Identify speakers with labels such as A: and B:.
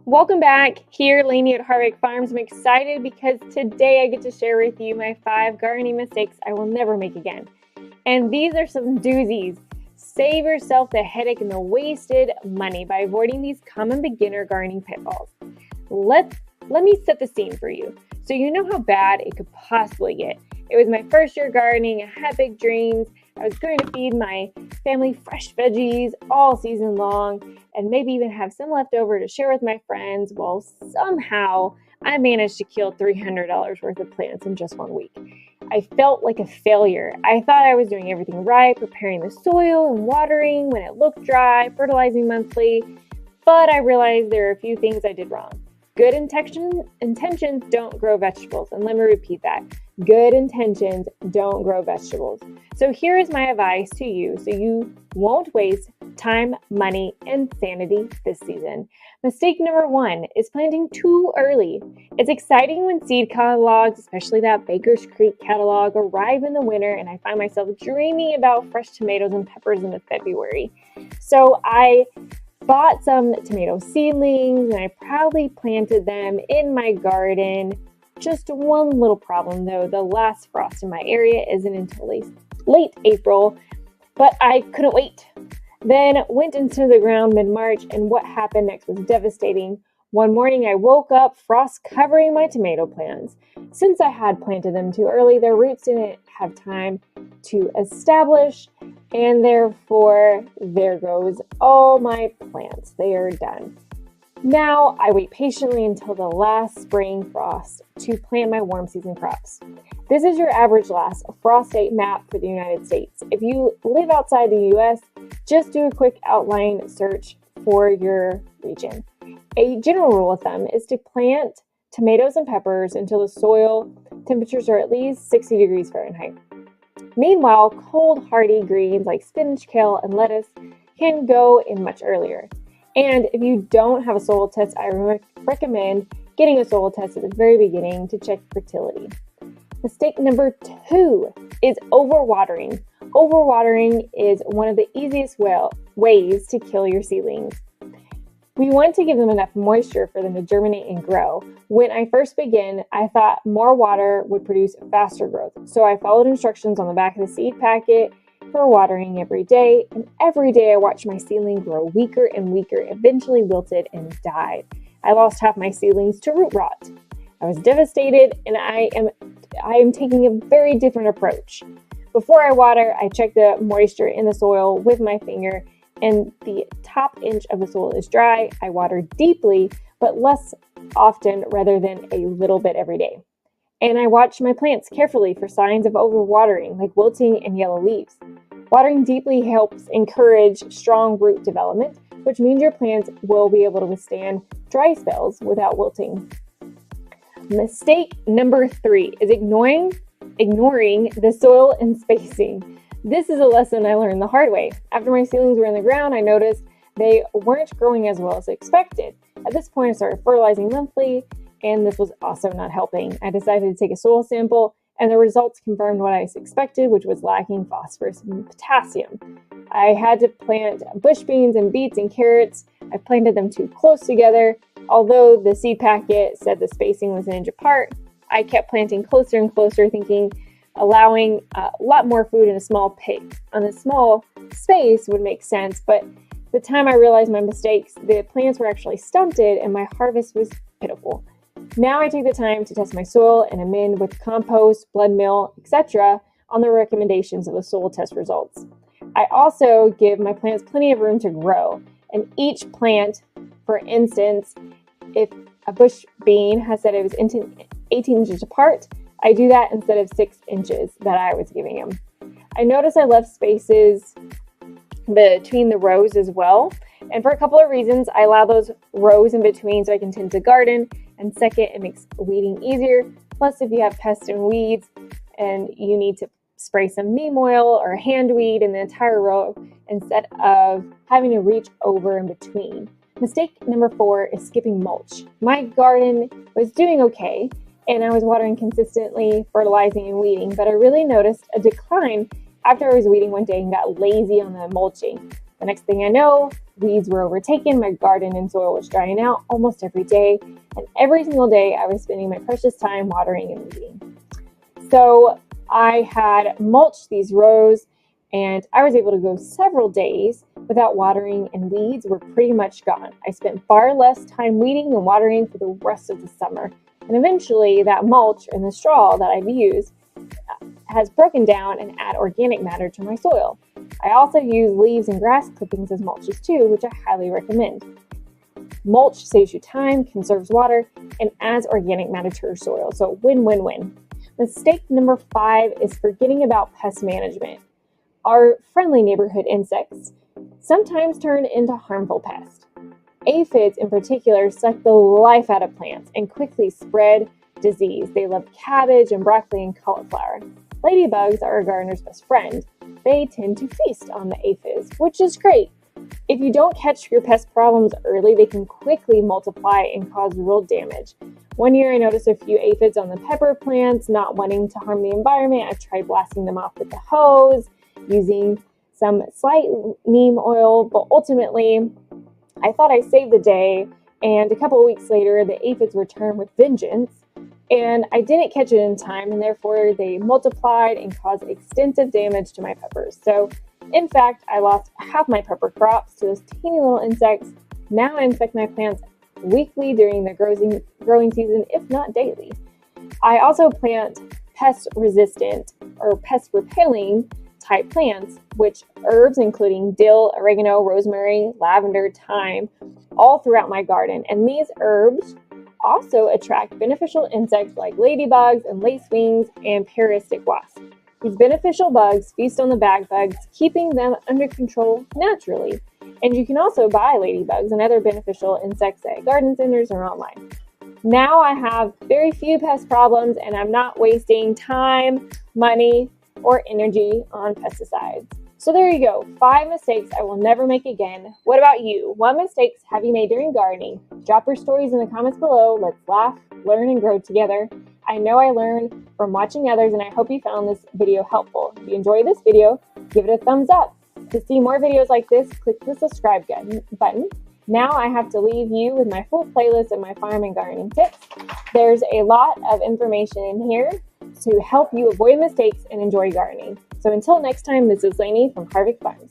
A: Welcome back. Here, Lainey at Harvick Farms. I'm excited because today I get to share with you my 5 gardening mistakes I will never make again. And these are some doozies. Save yourself the headache and the wasted money by avoiding these common beginner gardening pitfalls. Let me set the scene for you so you know how bad it could possibly get. It was my first year gardening. I had big dreams. I was going to feed my family fresh veggies all season long and maybe even have some left over to share with my friends. Well, somehow I managed to kill $300 worth of plants in just 1 week. I felt like a failure. I thought I was doing everything right, preparing the soil and watering when it looked dry, fertilizing monthly, but I realized there are a few things I did wrong. Good intentions don't grow vegetables. And let me repeat that. Good intentions don't grow vegetables. So here is my advice to you so you won't waste time, money, and sanity this season. Mistake number 1 is planting too early. It's exciting when seed catalogs, especially that Baker's Creek catalog, arrive in the winter and I find myself dreaming about fresh tomatoes and peppers in February. So I bought some tomato seedlings and I proudly planted them in my garden. Just one little problem though, the last frost in my area isn't until late April, but I couldn't wait. Then went into the ground mid-March and what happened next was devastating. One morning I woke up, frost covering my tomato plants. Since I had planted them too early, their roots didn't have time to establish, and therefore there goes all my plants. They are done. Now I wait patiently until the last spring frost to plant my warm season crops. This is your average last frost date map for the United States. If you live outside the US, just do a quick outline search for your region. A general rule of thumb is to plant tomatoes and peppers until the soil temperatures are at least 60 degrees Fahrenheit. Meanwhile, cold, hardy greens like spinach, kale, and lettuce can go in much earlier. And if you don't have a soil test, I recommend getting a soil test at the very beginning to check fertility. Mistake number 2 is overwatering. Overwatering is one of the easiest ways to kill your seedlings. We want to give them enough moisture for them to germinate and grow. When I first began, I thought more water would produce faster growth. So I followed instructions on the back of the seed packet for watering every day. And every day I watched my seedling grow weaker and weaker, eventually wilted and died. I lost half my seedlings to root rot. I was devastated and I am taking a very different approach. Before I water, I check the moisture in the soil with my finger and the top inch of the soil is dry. I water deeply, but less often rather than a little bit every day. And I watch my plants carefully for signs of overwatering, like wilting and yellow leaves. Watering deeply helps encourage strong root development, which means your plants will be able to withstand dry spells without wilting. Mistake number 3 is ignoring the soil and spacing. This is a lesson I learned the hard way. After my seedlings were in the ground, I noticed they weren't growing as well as expected. At this point, I started fertilizing monthly, and this was also not helping. I decided to take a soil sample, and the results confirmed what I expected, which was lacking phosphorus and potassium. I had to plant bush beans and beets and carrots. I planted them too close together. Although the seed packet said the spacing was 1 inch apart, I kept planting closer and closer, thinking allowing a lot more food in a small space would make sense. But the time I realized my mistakes, the plants were actually stunted and my harvest was pitiful. Now I take the time to test my soil and amend with compost, blood meal, etc. on the recommendations of the soil test results. I also give my plants plenty of room to grow, and each plant, for instance, if a bush bean has said it was 18 inches apart, I do that instead of 6 inches that I was giving them. I notice I left spaces between the rows as well. And for a couple of reasons, I allow those rows in between so I can tend to garden. And second, it makes weeding easier. Plus, if you have pests and weeds and you need to spray some neem oil or hand weed in the entire row instead of having to reach over in between. Mistake number 4 is skipping mulch. My garden was doing okay, and I was watering consistently, fertilizing and weeding, but I really noticed a decline after I was weeding one day and got lazy on the mulching. The next thing I know, weeds were overtaken, my garden and soil was drying out almost every day, and every single day I was spending my precious time watering and weeding. So I had mulched these rows, and I was able to go several days without watering, and weeds were pretty much gone. I spent far less time weeding and watering for the rest of the summer, and eventually that mulch and the straw that I've used has broken down and add organic matter to my soil. I also use leaves and grass clippings as mulches too, which I highly recommend. Mulch saves you time, conserves water, and adds organic matter to your soil, so win-win-win. Mistake number 5 is forgetting about pest management. Our friendly neighborhood insects sometimes turn into harmful pests. Aphids in particular suck the life out of plants and quickly spread disease. They love cabbage and broccoli and cauliflower. Ladybugs are a gardener's best friend. They tend to feast on the aphids, which is great. If you don't catch your pest problems early, they can quickly multiply and cause real damage. One year I noticed a few aphids on the pepper plants, not wanting to harm the environment. I tried blasting them off with the hose, using some slight neem oil, but ultimately I thought I saved the day, and a couple of weeks later the aphids returned with vengeance, and I didn't catch it in time, and therefore they multiplied and caused extensive damage to my peppers. So in fact, I lost half my pepper crops to those teeny little insects. Now I infect my plants weekly during the growing season, if not daily. I also plant pest-resistant or pest-repelling type plants, which herbs including dill, oregano, rosemary, lavender, thyme, all throughout my garden. And these herbs also attract beneficial insects like ladybugs and lacewings and parasitic wasps. These beneficial bugs feast on the bag bugs, keeping them under control naturally. And you can also buy ladybugs and other beneficial insects at garden centers or online. Now I have very few pest problems, and I'm not wasting time, money, or energy on pesticides. So there you go, 5 mistakes I will never make again. What about you? What mistakes have you made during gardening? Drop your stories in the comments below. Let's laugh, learn, and grow together. I know I learned from watching others, and I hope you found this video helpful. If you enjoyed this video, give it a thumbs up. To see more videos like this, click the subscribe button. Now I have to leave you with my full playlist of my farm and gardening tips. There's a lot of information in here to help you avoid mistakes and enjoy gardening. So until next time, this is Lainey from Harvick Farms.